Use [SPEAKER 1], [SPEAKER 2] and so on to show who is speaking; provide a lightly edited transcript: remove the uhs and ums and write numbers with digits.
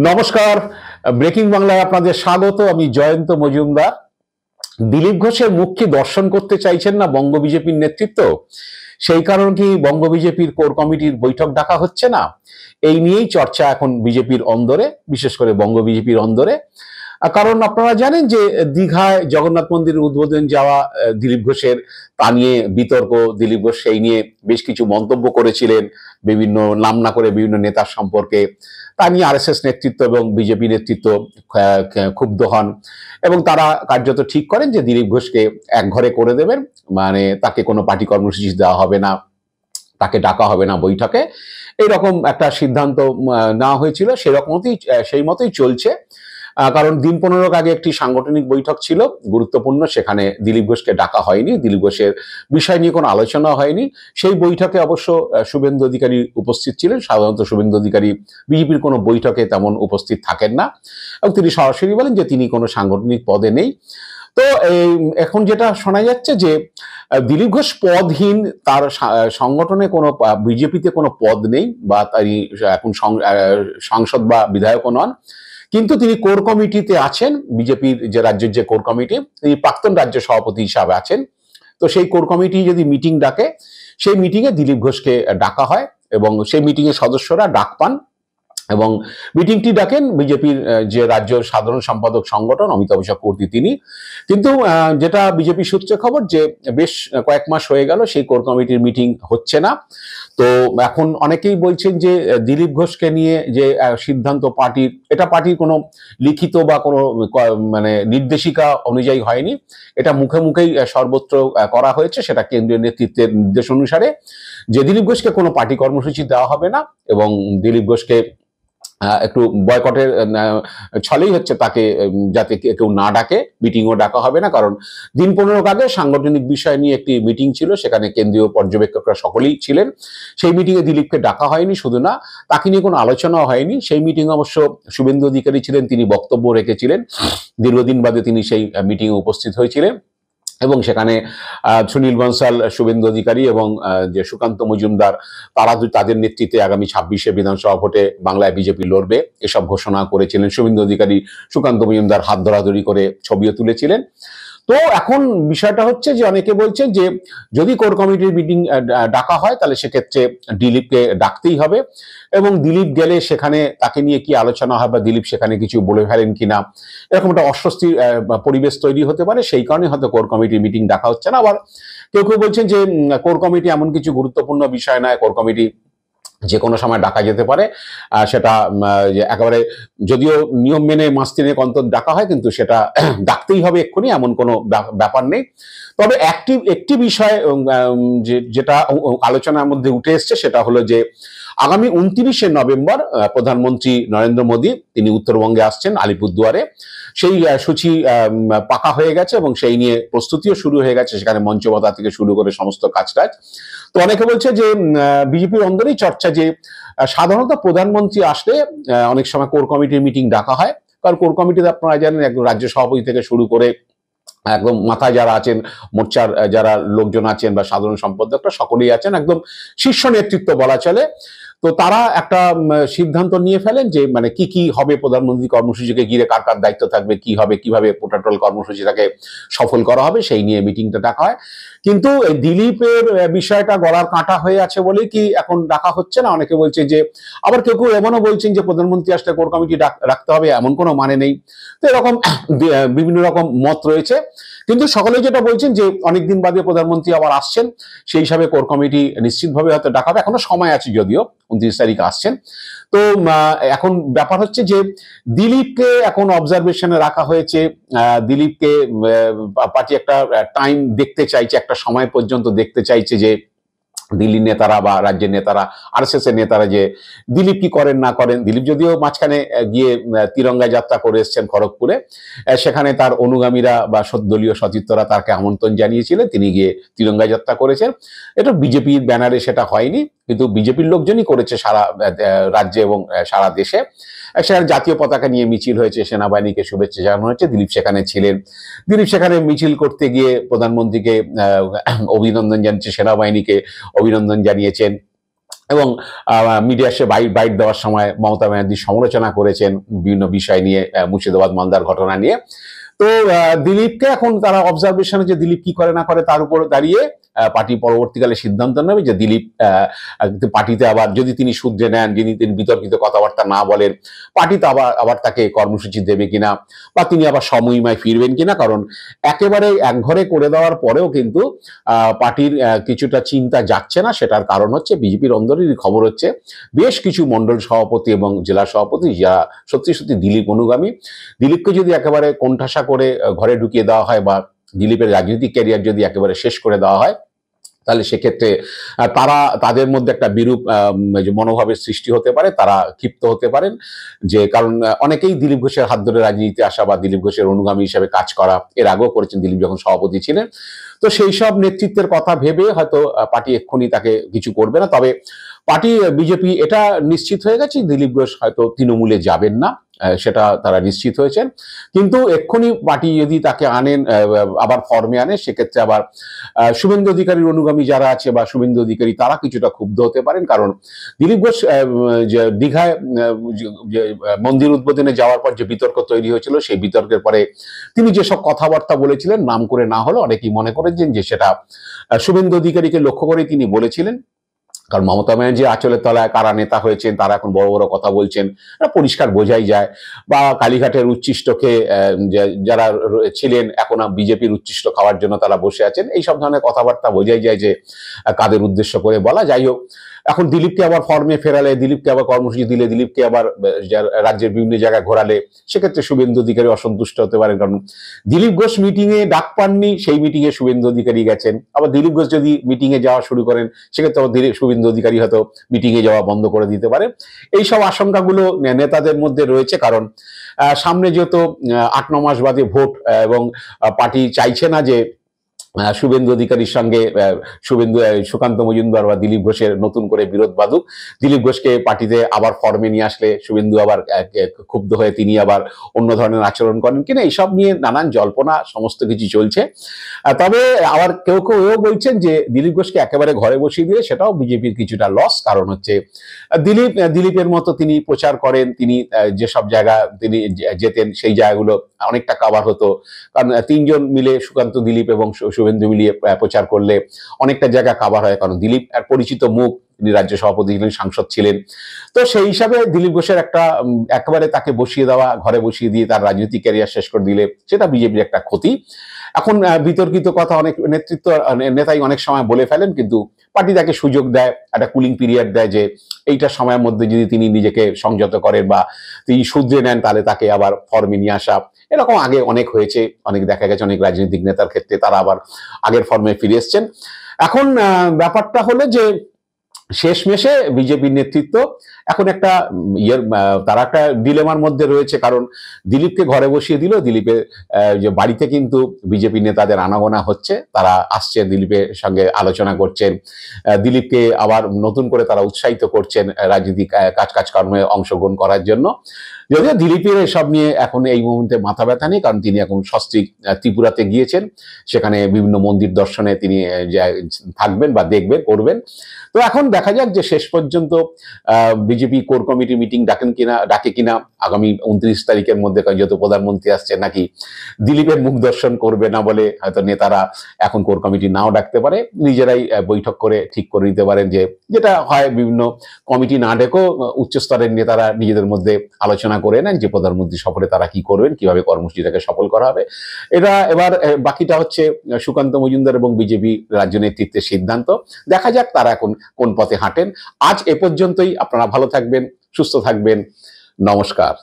[SPEAKER 1] নমস্কার, ব্রেকিং বাংলায় আপনাদের স্বাগত। আমি জয়ন্ত মজুমদার। দিলীপ ঘোষের মুখ কি দর্শন করতে চাইছেন না বঙ্গ বিজেপির নেতৃত্ব? সেই কারণ কি বঙ্গ বিজেপির কোর কমিটির বৈঠক ডাকা হচ্ছে না? এই নিয়েই চর্চা এখন বিজেপির অন্দরে, বিশেষ করে বঙ্গ বিজেপির অন্দরে। কারণ আপনারা জানেন যে দীঘায় জগন্নাথ মন্দিরের উদ্বোধন যাওয়া দিলীপ ঘোষের, তা নিয়ে বিতর্ক। দিলীপ ঘোষ সেই নিয়ে বেশ কিছু মন্তব্য করেছিলেন, বিভিন্ন নাম না করে বিভিন্ন নেতার সম্পর্কে। তা নিয়ে আরএসএস নেতৃত্ব এবং বিজেপি নেতৃত্ব ক্ষুব্ধ হন এবং তারা কার্যত ঠিক করেন যে দিলীপ ঘোষকে একঘরে করে দেবেন, মানে তাকে কোনো পার্টি কর্মসূচি দেওয়া হবে না, তাকে ডাকা হবে না বৈঠকে। এইরকম একটা সিদ্ধান্ত নেওয়া হয়েছিল, সেই মতোই চলছে। কারণ দিন 15 আগে একটি সাংগঠনিক বৈঠক ছিল গুরুত্বপূর্ণ, সেখানে দিলীপ ঘোষকে ডাকা হয়নি, দিলীপ ঘোষের বিষয় নিয়ে কোনো আলোচনা হয়নি। সেই বৈঠকে অবশ্য শুভেন্দু অধিকারী উপস্থিত ছিলেন। সাধারণত শুভেন্দু অধিকারী বিজেপির কোনো বৈঠকে তেমন উপস্থিত থাকেন না এবং তিনি সরাসরি বলেন যে তিনি কোনো সাংগঠনিক পদে নেই। তো এখন যেটা শোনা যাচ্ছে যে দিলীপ ঘোষ পদহীন, তার সংগঠনে কোনো বিজেপিতে কোনো পদ নেই, বা তিনি এখন সাংসদ বা বিধায়কও নন, কিন্তু তিনি কোর কমিটিতে আছেন। বিজেপির যে রাজ্যের যে কোর কমিটি, তিনি প্রাক্তন রাজ্য সভাপতি হিসাবে আছেন। তো সেই কোর কমিটি যদি মিটিং ডাকে, সেই মিটিংয়ে দিলীপ ঘোষকে ডাকা হয় এবং সেই মিটিংয়ে সদস্যরা ডাক পান এবং মিটিংটি ডাকেন বিজেপির যে রাজ্য সাধারণ সম্পাদক সংগঠন অমিতাভ চক্রবর্তী, তিনি। কিন্তু যেটা বিজেপি সূত্রে খবর যে বেশ কয়েক মাস হয়ে গেল সেই কোর কমিটির মিটিং হচ্ছে না। তো এখন অনেকেই বলছেন যে দিলীপ ঘোষকে নিয়ে যে সিদ্ধান্ত এটা পার্টির কোনো লিখিত বা কোনো মানে নির্দেশিকা অনুযায়ী হয়নি, এটা মুখে মুখেই সর্বত্র করা হয়েছে। সেটা কেন্দ্রীয় নেতৃত্বের নির্দেশ অনুসারে যে দিলীপ ঘোষকে কোনো পার্টি কর্মসূচি দেওয়া হবে না এবং দিলীপ ঘোষকে একটু বয়কটের ছলেই হচ্ছে, তাকে যাতে কেউ না ডাকে, মিটিংও ডাকা হবে না। কারণ দিন 15 আগে সাংগঠনিক বিষয় নিয়ে একটি মিটিং ছিল, সেখানে কেন্দ্রীয় পর্যবেক্ষকরা সকলেই ছিলেন। সেই মিটিংয়ে দিলীপকে ডাকা হয়নি, শুধু না তাকে নিয়ে কোনো আলোচনাও হয়নি। সেই মিটিং অবশ্য শুভেন্দু অধিকারী ছিলেন, তিনি বক্তব্য রেখেছিলেন। দীর্ঘদিন বাদে তিনি সেই মিটিংয়ে উপস্থিত হয়েছিলেন এবং সেখানে সুনীল বনসাল, শুভেন্দু অধিকারী এবং যে সুকান্ত মজুমদার, তাদের নেতৃত্বে আগামী 26শে বিধানসভা ভোটে বাংলায় বিজেপি লড়বে, এসব ঘোষণা করেছিলেন। শুভেন্দু অধিকারী সুকান্ত মজুমদার হাত ধরাধরি করে ছবিও তুলেছিলেন। তো এখন বিষয়টা হচ্ছে যে অনেকে বলছেন যে যদি কোর কমিটির মিটিং ডাকা হয় তাহলে সেক্ষেত্রে দিলীপকে ডাকতেই হবে এবং দিলীপ গেলে সেখানে তাকে নিয়ে কি আলোচনা হয় বা দিলীপ সেখানে কিছু বলে ফেলেন কিনা, এরকম একটা অস্বস্তির পরিবেশ তৈরি হতে পারে। সেই কারণে হয়তো কোর কমিটির মিটিং ডাকা হচ্ছে না। আবার কেউ কেউ বলছেন যে কোর কমিটি এমন কিছু গুরুত্বপূর্ণ বিষয় নয়, কোর কমিটি যে কোনো সময় ডাকা যেতে পারে। সেটা একেবারে, যদিও নিয়ম মেনে মাস 3 অন্তর ডাকা হয়, কিন্তু সেটা ডাকতেই হবে এক্ষুনি, এমন কোনো ব্যাপার নেই। তবে একটি বিষয় যেটা আলোচনার মধ্যে উঠে এসছে, সেটা হলো যে আগামী 29শে নভেম্বর প্রধানমন্ত্রী নরেন্দ্র মোদী তিনি উত্তরবঙ্গে আসছেন, আলিপুরদুয়ারে। সেই সূচি পাকা হয়ে গেছে এবং সেই নিয়ে প্রস্তুতিও শুরু হয়ে গেছে, সেখানে মঞ্চবতা থেকে শুরু করে সমস্ত কাজটাজ। তো অনেকে বলছে যে বিজেপির অন্দরেই চর্চা যে সাধারণত প্রধানমন্ত্রী আসলে অনেক সময় কোর কমিটির মিটিং ডাকা হয়। কারণ কোর কমিটিতে আপনারা জানেন একদম রাজ্য সভাপতি থেকে শুরু করে একদম মাথায় যারা আছেন, মোর্চার যারা লোকজন আছেন বা সাধারণ সম্পাদকরা সকলেই আছেন, একদম শীর্ষ নেতৃত্ব বলা চলে। তো তারা একটা সিদ্ধান্ত নিয়ে ফেলেন যে মানে কি কি হবে, প্রধানমন্ত্রী কর্মসূচিকে ঘিরে কার কার দায়িত্ব থাকবে, কি হবে, কিভাবে পোর্টাল কর্মসূচিটাকে সফল করা হবে, সেই নিয়ে মিটিংটা ডাকা হয়। কিন্তু এই দিলীপের বিষয়টা গলার কাঁটা হয়ে আছে বলেই কি এখন ডাকা হচ্ছে না, অনেকে বলছে যে। আবার কেউ কেউ এমনও বলছেন যে প্রধানমন্ত্রী আসলে কোর কমিটি রাখতে হবে, এমন কোনো মানে নেই। তো এরকম বিভিন্ন রকম মত রয়েছে, কিন্তু সকলে যেটা বলছেন যে অনেকদিন বাদে প্রধানমন্ত্রী আবার আসছেন, সেই হিসাবে কোর কমিটি নিশ্চিতভাবে হয়তো ডাকা হবে। এখনো সময় আছে, যদিও 29 তারিখ আসছেন। তো এখন ব্যাপার হচ্ছে যে দিলীপকে এখন অবজারভেশনে রাখা হয়েছে। দিলীপকে পার্টি একটা টাইম দেখতে চাইছে, একটা সময় পর্যন্ত দেখতে চাইছে যে দিল্লির নেতারা বা রাজ্যের নেতারা, আরএসএস এর নেতারা, যে দিলীপ কি করেন না করেন। দিলীপ যদিও মাঝখানে গিয়ে তিরঙ্গা যাত্রা করে এসছেন খড়গপুরে, সেখানে তার অনুগামীরা বা দলীয় সতীর্থরা তাকে আমন্ত্রণ জানিয়েছিলেন, তিনি গিয়ে তিরঙ্গা যাত্রা করেছেন। এটা বিজেপির ব্যানারে সেটা হয়নি, কিন্তু বিজেপির লোকজনই করেছে সারা রাজ্যে এবং সারা দেশে। সেখানে জাতীয় পতাকা নিয়ে মিছিল হয়েছে, সেনাবাহিনীকে শুভেচ্ছা জানানো হয়েছে, দিলীপ সেখানে ছিলেন। দিলীপ সেখানে মিছিল করতে গিয়ে প্রধানমন্ত্রীকে অভিনন্দন জানিয়েছে, সেনাবাহিনীকে অভিনন্দন জানিয়েছেন। এবং মিডিয়া সে বাইট দেওয়ার সময় মমতা ব্যানার্জি সমালোচনা করেছেন বিভিন্ন বিষয় নিয়ে, মুর্শিদাবাদ মালদার ঘটনা নিয়ে। তো দিলীপকে এখন তারা অবজারভেশনে যে দিলীপ কি করে না করে তার উপর দাঁড়িয়ে পার্টি পরবর্তীকালে সিদ্ধান্ত নেবে যে দিলীপ পার্টিতে আবার যদি তিনি শুধরে নেন, যিনি তিনি বিতর্কিত কথাবার্তা না বলেন, পার্টিতে আবার তাকে কর্মসূচি দেবে কিনা, বা তিনি আবার সমহিমায় ফিরবেন কিনা। কারণ একেবারে একঘরে করে দেওয়ার পরেও কিন্তু পার্টির কিছুটা চিন্তা যাচ্ছে না। সেটার কারণ হচ্ছে বিজেপির অন্দরেরই খবর হচ্ছে বেশ কিছু মণ্ডল সভাপতি এবং জেলা সভাপতি যারা সত্যি সত্যি দিলীপ অনুগামী, দিলীপকে যদি একেবারে কোণঠাসা করে ঘরে ঢুকিয়ে দেওয়া হয় বা দিলীপের রাজনৈতিক ক্যারিয়ার যদি একেবারে শেষ করে দেওয়া হয়, তাহলে সেক্ষেত্রে তাদের মধ্যে একটা বিরূপ মনোভাবের সৃষ্টি হতে পারে। তারা ক্ষিপ্ত হতে পারেন, যে কারণ অনেকেই দিলীপ ঘোষের হাত ধরে রাজনীতিতে আসা বা দিলীপ ঘোষের অনুগামী হিসেবে কাজ করা এর আগেও করেছেন দিলীপ যখন সভাপতি ছিলেন। তো সেই সব নেতৃত্বের কথা ভেবে হয়তো পার্টি এক্ষুনি তাকে কিছু করবে না। তবে পার্টি বিজেপি এটা নিশ্চিত হয়ে গেছে দিলীপ ঘোষ হয়তো তৃণমূলে যাবেন না, সেটা তারা নিশ্চিত হয়েছেন। কিন্তু এক্ষুনি পার্টি যদি তাকে আনেন, আবার ফর্মে আনে, সেক্ষেত্রে আবার শুভেন্দু অধিকারীর অনুগামী যারা আছে বা শুভেন্দু অধিকারী তারা কিছুটা ক্ষুব্ধ হতে পারেন। কারণ দিলীপ ঘোষ দীঘায় মন্দির উদ্বোধনে যাওয়ার পর যে বিতর্ক তৈরি হয়েছিল, সেই বিতর্কের পরে তিনি যেসব কথাবার্তা বলেছিলেন, নাম করে না হলেও অনেকেই মনে করেছেন যে সেটা শুভেন্দু অধিকারীকে লক্ষ্য করে তিনি বলেছিলেন। কারণ মমতা ব্যানার্জি আঁচলের তলায় কারা নেতা হয়েছেন, তারা এখন বড় বড় কথা বলছেন, এটা পরিষ্কার বোঝাই যায়। বা কালীঘাটের উচ্ছিষ্টকে যারা ছিলেন এখন বিজেপির উচ্ছিষ্ট খাওয়ার জন্য তারা বসে আছেন, এই সব ধরনের কথাবার্তা বোঝাই যায় যে কাদের উদ্দেশ্য করে বলা। যাই হোক, এখন দিলীপকে আবার ফর্মে ফেরালে, দিলীপকে আবার কর্মসূচি দিলে, দিলীপকে আবার রাজ্যের বিভিন্ন জায়গায় ঘোরালে, সেক্ষেত্রে শুভেন্দু অধিকারী অসন্তুষ্ট হতে পারেন। কারণ দিলীপ ঘোষ মিটিংয়ে ডাক পাননি, সেই মিটিংয়ে শুভেন্দু অধিকারী গেছেন। আবার দিলীপ ঘোষ যদি মিটিংয়ে যাওয়া শুরু করেন, সেক্ষেত্রে আবার শুভেন্দু অধিকারী হয়তো মিটিংয়ে যাওয়া বন্ধ করে দিতে পারে। এইসব আশঙ্কাগুলো নেতাদের মধ্যে রয়েছে। কারণ সামনে যেহেতু 8-9 মাস বাদে ভোট, এবং পার্টি চাইছে না যে শুভেন্দু অধিকারীর সঙ্গে সুকান্ত মজুমদার বা দিলীপ ঘোষের নতুন করে বিরোধ বাঁধুক। দিলীপ ঘোষকে পার্টিতে আবার ফর্মে নিয়ে আসলে শুভেন্দু আবার ক্ষুব্ধ হয়ে তিনি আবার অন্য ধরনের আচরণ করেন কিনা, এইসব নিয়ে নানান জল্পনা সমস্ত কিছু চলছে। তবে আবার কেউ কেউ এও বলছেন যে দিলীপ ঘোষকে একেবারে ঘরে বসিয়ে দিলে সেটাও বিজেপির কিছুটা লস। কারণ হচ্ছে দিলীপের মতো তিনি প্রচার করেন, তিনি যেসব জায়গা তিনি যেতেন সেই জায়গাগুলো অনেকটা কাভার হতো। কারণ তিনজন মিলে সুকান্ত, দিলীপ এবং শুভেন্দু মিলিয়ে প্রচার করলে অনেকটা জায়গা কাভার হয়। কারণ দিলীপ এক পরিচিত মুখ, তিনি রাজ্য সভাপতি ছিলেন, সাংসদ ছিলেন। তো সেই হিসাবে দিলীপ ঘোষের একটা একেবারে তাকে বসিয়ে দেওয়া, ঘরে বসিয়ে দিয়ে তার রাজনৈতিক ক্যারিয়ার শেষ করে দিলে সেটা বিজেপির একটা ক্ষতি। এখন বিতর্কিত কথা অনেক নেতাই অনেক সময় বলে ফেলেন, কিন্তু পার্টি তাকে সুযোগ দেয়, একটা কুলিং পিরিয়ড দেয় যে এইটা সময়ের মধ্যে যদি তিনি নিজেকে সংযত করেন বা তিনি শুধরে নেন, তাহলে তাকে আবার ফর্মে নিয়ে আসা। এরকম আগে অনেক হয়েছে, অনেক দেখা গেছে অনেক রাজনৈতিক নেতার ক্ষেত্রে তারা আবার আগের ফর্মে ফিরে এসছেন। এখন ব্যাপারটা হলো যে শেষমেশে বিজেপির নেতৃত্ব এখন একটা তারা একটা ডিলেমার মধ্যে রয়েছে। কারণ দিলীপকে ঘরে বসিয়ে দিল, দিলীপের যে বাড়িতে কিন্তু বিজেপি নেতাদের আনাগোনা হচ্ছে, তারা আসছে, দিলীপের সঙ্গে আলোচনা করছেন, দিলীপকে আবার নতুন করে তারা উৎসাহিত করছেন রাজনৈতিক কাজকর্মে অংশগ্রহণ করার জন্য। যদিও দিলীপের এসব নিয়ে এখন এই মুহূর্তে মাথা ব্যথা নেই, কারণ তিনি এখন সস্ত্রীক ত্রিপুরাতে গিয়েছেন, সেখানে বিভিন্ন মন্দির দর্শনে তিনি থাকবেন বা দেখবেন, করবেন। তো এখন দেখা যাক যে শেষ পর্যন্ত বিজেপি কোর কমিটি মিটিং ডাকে কিনা আগামী 29 তারিখের মধ্যে, যেহেতু প্রধানমন্ত্রী আসছে, নাকি দিলীপের মুখ দর্শন করবে না বলে হয়তো নেতারা এখন কোর কমিটি নাও ডাকতে পারে, নিজেরাই বৈঠক করে ঠিক করে দিতে পারেন। যে যেটা হয়, বিভিন্ন কমিটি না ডেকেও উচ্চস্তরের নেতারা নিজেদের মধ্যে আলোচনা করে নেন যে প্রধানমন্ত্রী সফরে তারা কি করবেন, কিভাবে কর্মসূচিটাকে সফল করা হবে। এটা এবার বাকিটা হচ্ছে সুকান্ত মজুমদার এবং বিজেপি রাজ্য নেতৃত্বের সিদ্ধান্ত। দেখা যাক তারা এখন কোন পথে হাঁটেন। আজ এ পর্যন্তই। আপনারা ভালো থাকবেন, সুস্থ থাকবেন। নমস্কার।